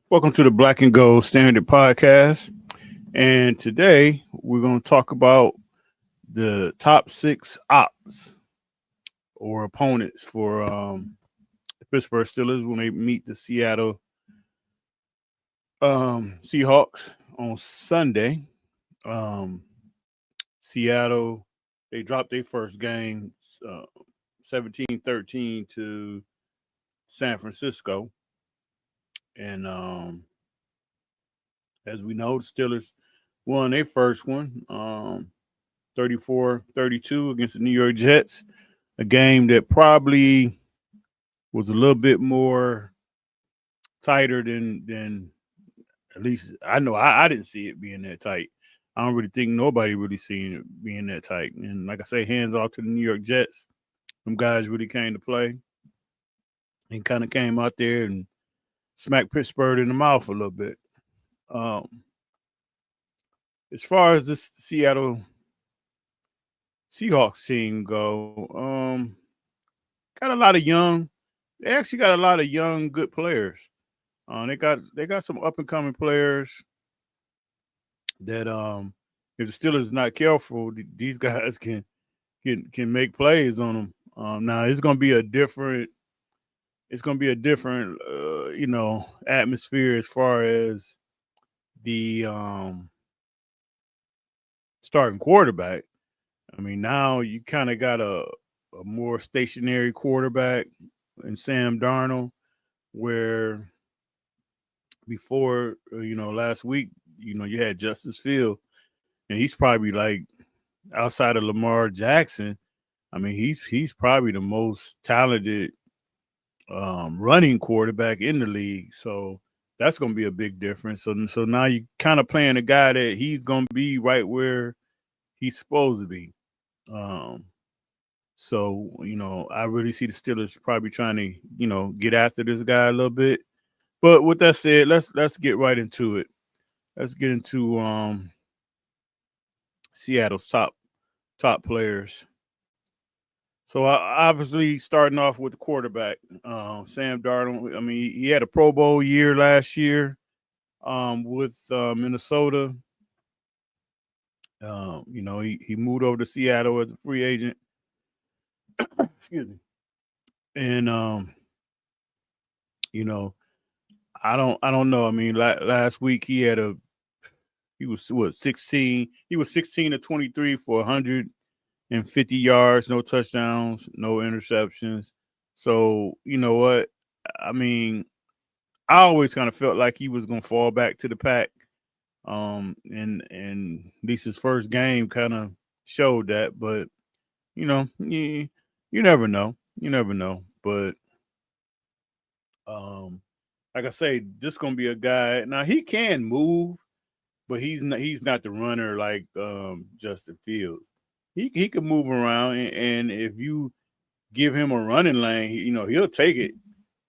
Welcome to the Black and Gold Standard Podcast. And today we're going to talk about the top six ops or opponents for the Pittsburgh Steelers when they meet the Seattle Seahawks on Sunday. Um, Seattle, they dropped their first game uh, 17-13 to San Francisco. And as we know, the Steelers won their first one 34-32 against the New York Jets, a game that probably was a little bit more tighter than at least I know I didn't see it being that tight. I don't really think nobody really seen it being that tight. And like I say, hands off to the New York Jets. Them guys really came to play and kind of came out there and smacked Pittsburgh in the mouth a little bit. Um, as far as this Seattle Seahawks team go, got a lot of young. They actually got a lot of young, good players. They got some up and coming players that if the Steelers not careful, these guys can make plays on them. Now it's gonna be a different atmosphere as far as the starting quarterback. I mean, now you kind of got a more stationary quarterback in Sam Darnold, where before last week, you had Justice Field, and he's probably like outside of Lamar Jackson. I mean, he's probably the most talented running quarterback in the league. So that's going to be a big difference. So now you kind of playing a guy that he's going to be right where he's supposed to be. Um, so I really see the Steelers probably trying to get after this guy a little bit. But with that said, let's get right into it. Let's get into Seattle's top players. So obviously starting off with the quarterback, Sam Darnold. I mean, he had a Pro Bowl year last year with Minnesota. He moved over to Seattle as a free agent. Excuse me. And you know, I don't know. I mean, last week he was what 16. He was 16 to 23 for 150 yards, no touchdowns, no interceptions. So you know what? I mean, I always kind of felt like he was going to fall back to the pack. And at least his first game kind of showed that. But you never know. You never know. But um, like I say, this gonna be a guy. Now he can move, but he's not the runner like Justin Fields. He can move around, and if you give him a running lane, he'll take it.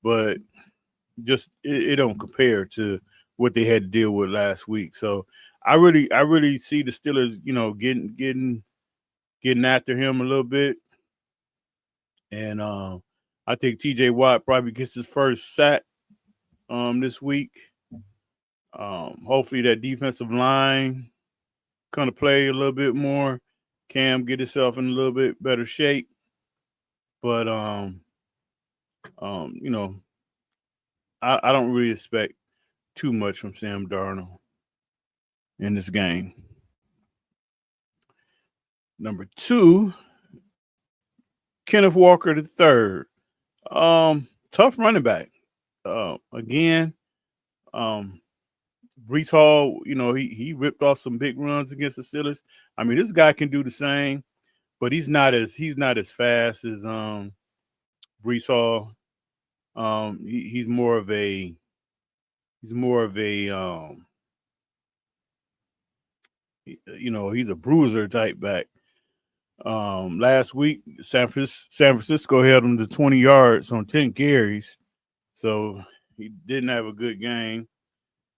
But just it don't compare to what they had to deal with last week. So I really see the Steelers, getting after him a little bit, and I think T.J. Watt probably gets his first sack this week. Hopefully that defensive line kind of play a little bit more. Cam get himself in a little bit better shape, but um, you know, I don't really expect too much from Sam Darnold in this game. Number two, Kenneth Walker the third. Tough running back. Again, um, Brees Hall, he ripped off some big runs against the Steelers. I mean, this guy can do the same, but he's not as fast as Brees Hall. He's more of a he's a bruiser type back. Last week, San Francisco held him to 20 yards on 10 carries, so he didn't have a good game.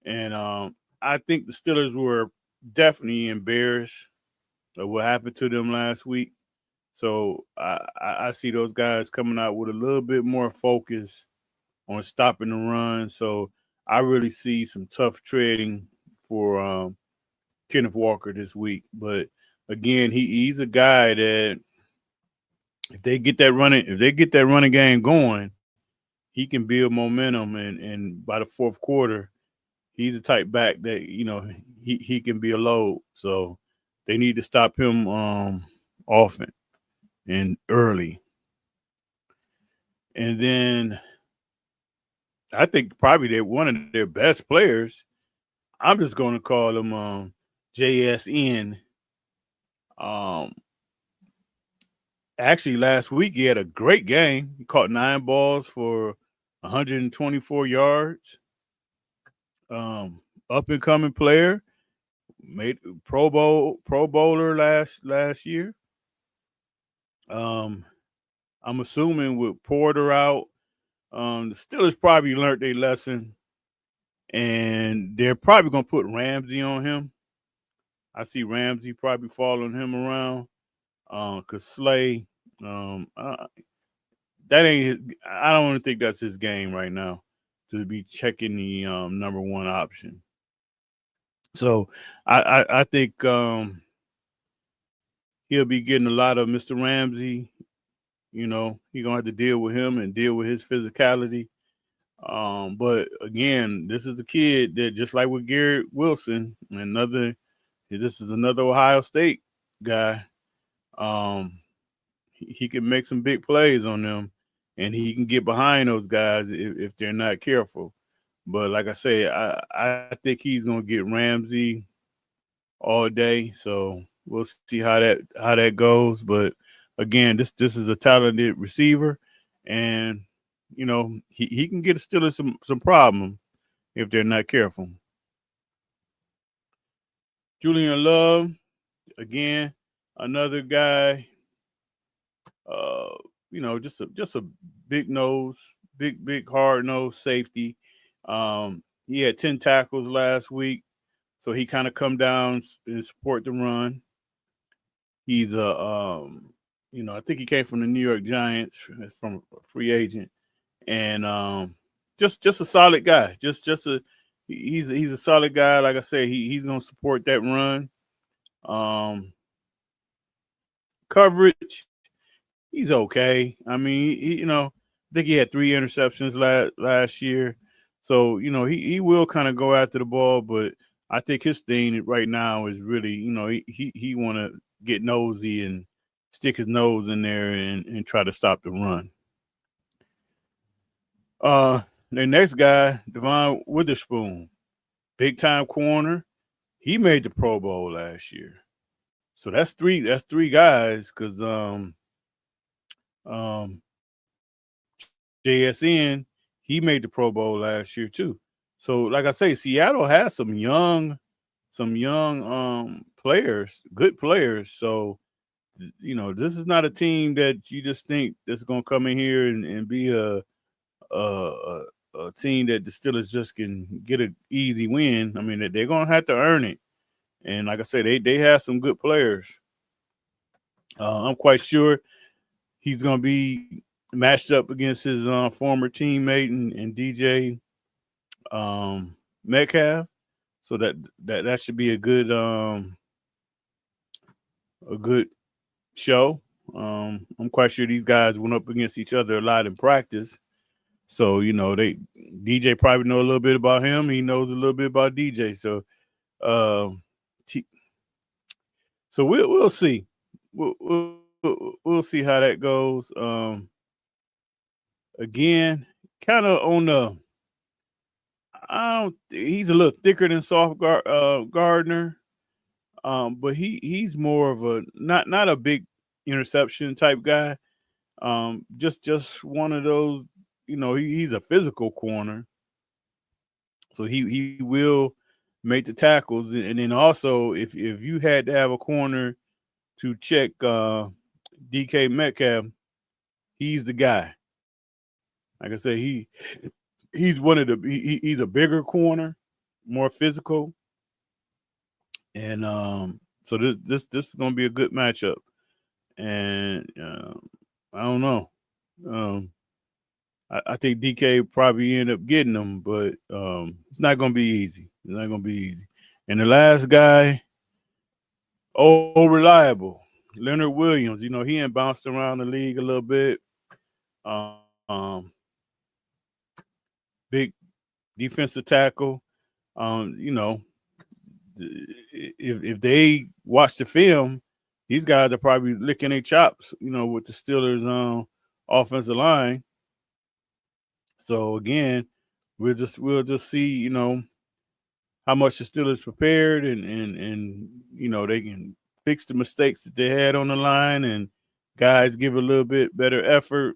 And I think the Steelers were definitely embarrassed of what happened to them last week. So I see those guys coming out with a little bit more focus on stopping the run. So I really see some tough treading for Kenneth Walker this week. But again, he's a guy that if they get that running game going, he can build momentum, and by the fourth quarter, he's the type back that he can be a load. So they need to stop him often and early. And then I think probably they're one of their best players. I'm just going to call him JSN. Um, Actually, last week he had a great game. He caught 9 balls for 124 yards. Up and coming player, made Pro Bowler last year. I'm assuming with Porter out, the Steelers probably learned their lesson, and they're probably gonna put Ramsey on him. I see Ramsey probably following him around, cause Slay, that ain't his. I don't even think that's his game right now to be checking the number one option. So I think he'll be getting a lot of Mr. Ramsey. He's gonna have to deal with him and deal with his physicality. But again, this is a kid that, just like with Garrett Wilson, this is another Ohio State guy. He can make some big plays on them, and he can get behind those guys if they're not careful. But like I say, I think he's gonna get Ramsey all day. So we'll see how that goes. But again, this is a talented receiver, and he can get Steelers some problem if they're not careful. Julian Love, again, another guy. Just a big nose, big hard nose safety. He had 10 tackles last week, so he kind of come down and support the run. He's I think he came from the New York Giants from a free agent, and just a solid guy. He's a solid guy. Like I said, he's gonna support that run. Coverage, he's okay. I mean, I think he had 3 interceptions last year, so he will kind of go after the ball, but I think his thing right now is really, he want to get nosy and stick his nose in there and try to stop the run. The next guy, Devon Witherspoon, big time corner. He made the Pro Bowl last year, so that's three guys because um, JSN, he made the Pro Bowl last year too. So, like I say, Seattle has some young players, good players. So, this is not a team that you just think that's going to come in here and be a team that the Steelers just can get an easy win. I mean, they're going to have to earn it. And like I said, they have some good players. I'm quite sure he's going to be matched up against his former teammate and DJ Metcalf. So that should be a good show. I'm quite sure these guys went up against each other a lot in practice. So DJ probably know a little bit about him. He knows a little bit about DJ. So so we'll see. We'll see how that goes. Again, kind of on the. He's a little thicker than Gardner, but he's more of a not a big interception type guy. Just one of those. He's a physical corner, so he will make the tackles, and then also if you had to have a corner to check DK Metcalf, he's the guy. Like I say, he's one of he's a bigger corner, more physical, and so this is gonna be a good matchup. And I don't know. I think DK probably end up getting them, but it's not going to be easy. It's not going to be easy. And the last guy, reliable, Leonard Williams. You know, he ain't bounced around the league a little bit. Um, Big defensive tackle. You know, if they watch the film, these guys are probably licking their chops. You know, with the Steelers' offensive line. So again, we'll just see. You know, how much the Steelers prepared and you know they can fix the mistakes that they had on the line, and guys give a little bit better effort.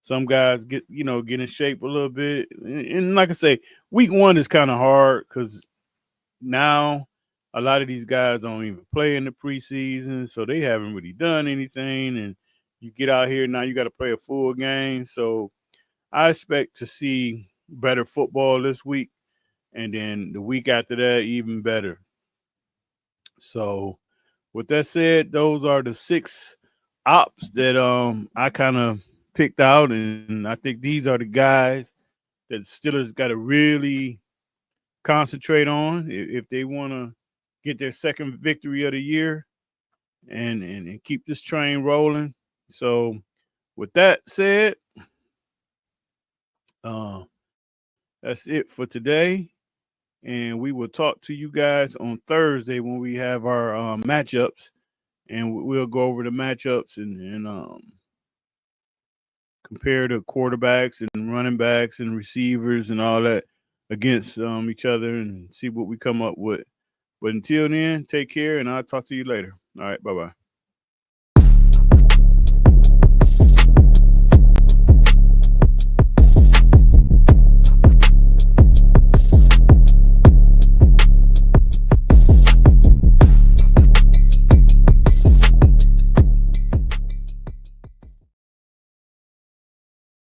Some guys get in shape a little bit, and like I say, week one is kind of hard because now a lot of these guys don't even play in the preseason, so they haven't really done anything. And you get out here now, you got to play a full game. So I expect to see better football this week, and then the week after that, even better. So with that said, those are the 6 ops that I kind of picked out, and I think these are the guys that Steelers got to really concentrate on if they want to get their second victory of the year and keep this train rolling. So with that said, that's it for today. And we will talk to you guys on Thursday when we have our matchups, and we'll go over the matchups and compare the quarterbacks and running backs and receivers and all that against each other and see what we come up with. But until then, take care, and I'll talk to you later. All right, bye-bye.